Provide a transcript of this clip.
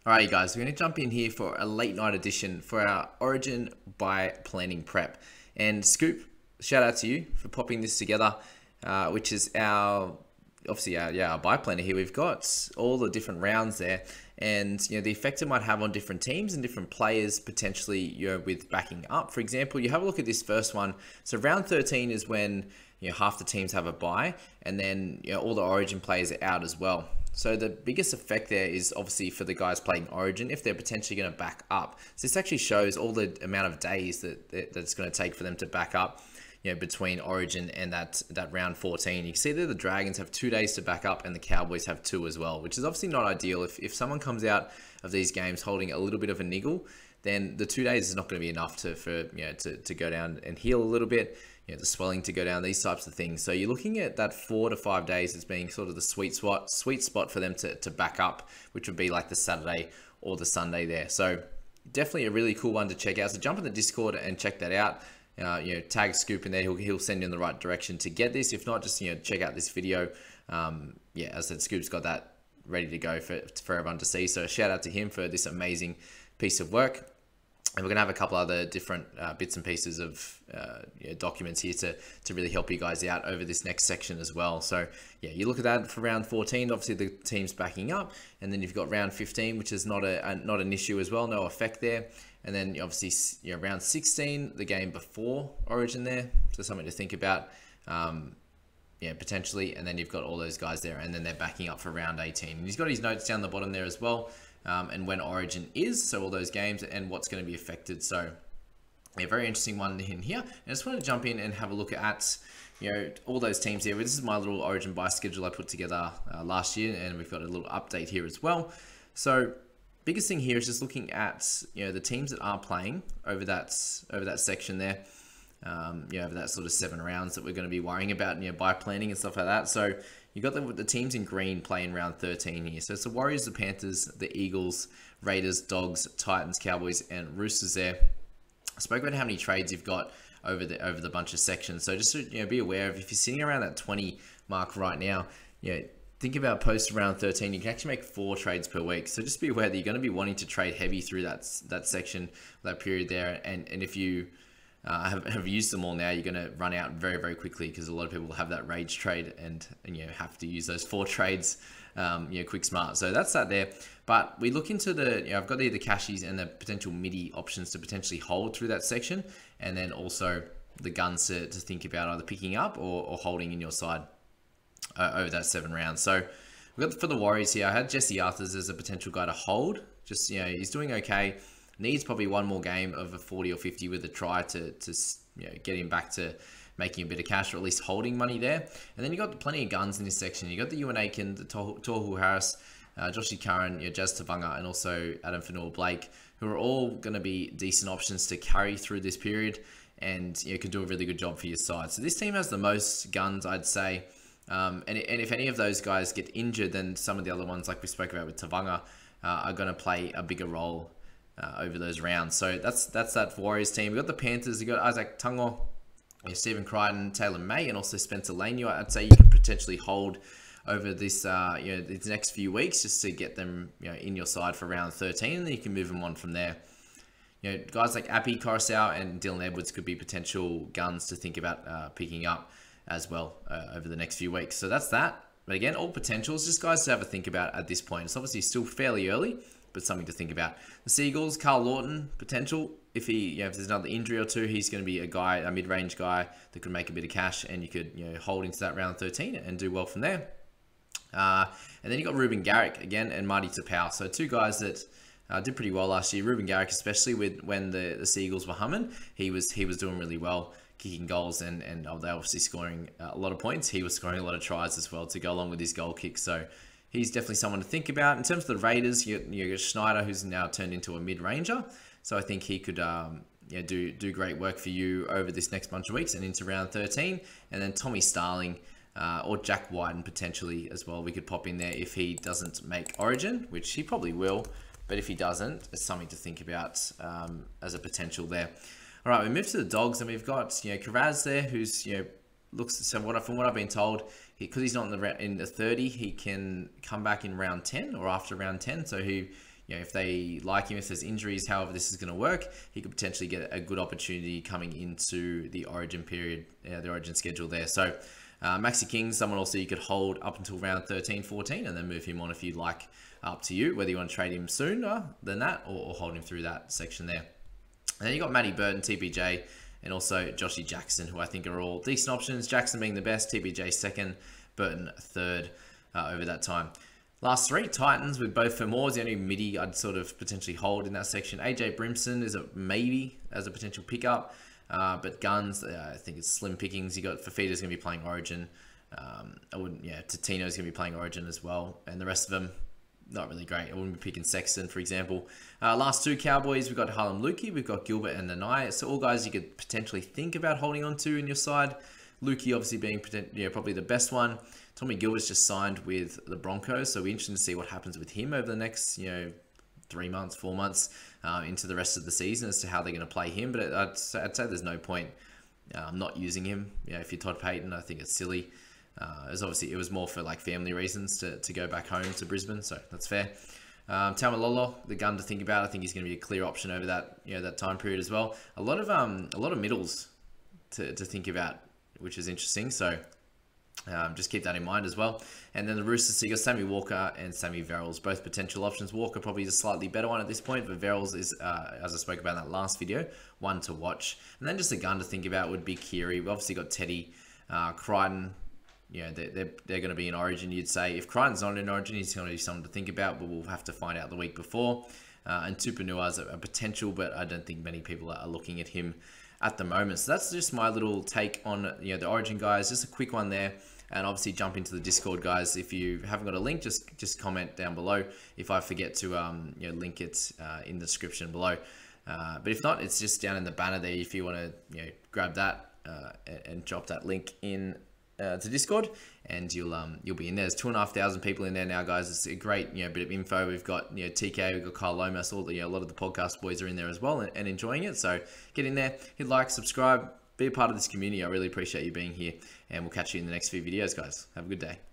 Alrighty guys, we're going to jump in here for a late night edition for our Origin by Planning Prep. And Scoop, shout out to you for popping this together, which is obviously our buy planner here. We've got all the different rounds there, and the effect it might have on different teams and different players potentially, with backing up. For example, you have a look at this first one. So round 13 is when half the teams have a bye, and then all the Origin players are out as well. So the biggest effect there is obviously for the guys playing Origin, if they're potentially going to back up. So this actually shows all the amount of days that's going to take for them to back up, between Origin and that round 14. You can see that the Dragons have 2 days to back up and the Cowboys have 2 as well, which is obviously not ideal. If someone comes out of these games holding a little bit of a niggle, then the 2 days is not going to be enough to go down and heal a little bit, the swelling to go down, these types of things. So you're looking at that 4 to 5 days as being sort of the sweet spot for them to back up, which would be like the Saturday or the Sunday there. So definitely a really cool one to check out. So jump in the Discord and check that out. Tag Scoop in there. He'll send you in the right direction to get this. If not, just check out this video. As I said, Scoop's got that ready to go for everyone to see. So shout out to him for this amazing piece of work. And we're going to have a couple other different bits and pieces of documents here to really help you guys out over this next section as well. So yeah, you look at that for round 14, obviously the team's backing up, and then you've got round 15, which is not an issue as well, no effect there. And then obviously round 16, the game before Origin there, so something to think about. Potentially, and then you've got all those guys there, and then they're backing up for round 18. And he's got his notes down the bottom there as well. And when Origin is, so all those games and what's going to be affected. So a very interesting one in here. And I just want to jump in and have a look at all those teams here. This is my little Origin buy schedule I put together last year, and we've got a little update here as well. So biggest thing here is just looking at the teams that are playing over that section there. Over that sort of 7 rounds that we're going to be worrying about, by planning and stuff like that. So you got the teams in green playing round 13 here. So it's the Warriors, the Panthers, the Eagles, Raiders, Dogs, Titans, Cowboys, and Roosters there. I spoke about how many trades you've got over the bunch of sections. So just to be aware of, if you're sitting around that 20 mark right now, think about post round 13. You can actually make 4 trades per week. So just be aware that you're going to be wanting to trade heavy through that section, that period there. And if you have used them all now, you're going to run out very, very quickly, because a lot of people have that rage trade and have to use those 4 trades quick smart. So that's that there. But we look into I've got the cashies and the potential MIDI options to potentially hold through that section, and then also the guns to think about either picking up or holding in your side over that 7 rounds. So we've got for the Warriors here, I had Jesse Arthurs as a potential guy to hold. Just he's doing okay. Needs probably one more game of a 40 or 50 with a try to get him back to making a bit of cash, or at least holding money there. And then you got plenty of guns in this section. You got the Ewan Aiken, the Tohu Harris, Joshi Curran, Jazz Tavanga, and also Adam Fanua-Blake, who are all going to be decent options to carry through this period, and can do a really good job for your side. So this team has the most guns, I'd say. And if any of those guys get injured, then some of the other ones, like we spoke about with Tavanga, are going to play a bigger role over those rounds. So that's that Warriors team. We've got the Panthers. You've got Isaac Tungo, Stephen Crichton, Taylor May, and also Spencer Lanu. I'd say you can potentially hold over this these next few weeks, just to get them in your side for round 13, and then you can move them on from there. Guys like Appy, Coruscant, and Dylan Edwards could be potential guns to think about picking up as well over the next few weeks. So that's that. But again, all potentials, just guys to have a think about at this point. It's obviously still fairly early, but something to think about. The Seagulls, Carl Lawton, potential. If if there's another injury or two, he's going to be a mid-range guy that could make a bit of cash, and you could hold into that round 13 and do well from there. And then you got Ruben Garrick again and Marty Tapau. So 2 guys that did pretty well last year. Ruben Garrick, especially when the Seagulls were humming, he was doing really well, kicking goals, and they obviously scoring a lot of points. He was scoring a lot of tries as well to go along with his goal kick. So he's definitely someone to think about. In terms of the Raiders, you got Schneider, who's now turned into a mid-ranger. So I think he could do great work for you over this next bunch of weeks and into round 13. And then Tommy Starling or Jack Whiten potentially as well. We could pop in there if he doesn't make Origin, which he probably will. But if he doesn't, it's something to think about as a potential there. All right, we move to the Dogs, and we've got Karaz there, who's looks, so from what I've been told, because he's not in the 30, he can come back in round 10 or after round 10. So he if they like him, if there's injuries, however this is going to work, he could potentially get a good opportunity coming into the Origin period, the Origin schedule there. So Maxi King, someone also you could hold up until round 13, 14, and then move him on if you'd like. Up to you, whether you want to trade him sooner than that or hold him through that section there. And then you got Matty Burton, TPJ, and also Joshy Jackson, who I think are all decent options. Jackson being the best, TPJ second, Burton third over that time. Last three, Titans with both Fermors, the only midi I'd sort of potentially hold in that section. AJ Brimson is a maybe as a potential pickup, but Guns, I think it's slim pickings. You got Fafita's going to be playing Origin. Totino's going to be playing Origin as well, and the rest of them, not really great. I wouldn't be picking Sexton, for example. Last two Cowboys, we've got Harlem Lukey, we've got Gilbert and Nanai. So all guys you could potentially think about holding on to in your side. Lukey obviously being probably the best one. Tommy Gilbert's just signed with the Broncos, so we're interested to see what happens with him over the next 3 months, 4 months into the rest of the season as to how they're going to play him. But I'd say there's no point not using him. If you're Todd Payton, I think it's silly. It was more for like family reasons to go back home to Brisbane, so that's fair. Taumalolo, the gun to think about. I think he's going to be a clear option over that that time period as well. A lot of middles to think about, which is interesting. So just keep that in mind as well. And then the Roosters, so you got Sammy Walker and Sammy Verrills, both potential options. Walker probably is a slightly better one at this point, but Verrills is, as I spoke about in that last video, one to watch. And then just a gun to think about would be Keary. We've obviously got Teddy, Crichton. They're going to be in Origin, you'd say. If Crichton's not in Origin, he's going to be something to think about, but we'll have to find out the week before. And Tupouniua's a potential, but I don't think many people are looking at him at the moment. So that's just my little take on the Origin guys. Just a quick one there, and obviously jump into the Discord, guys. If you haven't got a link, just comment down below. If I forget to link it in the description below. But if not, it's just down in the banner there. If you want to grab that and drop that link in to Discord, and you'll be in there. There's 2,500 people in there now, guys. It's a great bit of info. We've got TK, we've got Kyle Lomas, all the a lot of the podcast boys are in there as well and enjoying it. So get in there, hit like, subscribe, be a part of this community. I really appreciate you being here, and we'll catch you in the next few videos, guys. Have a good day.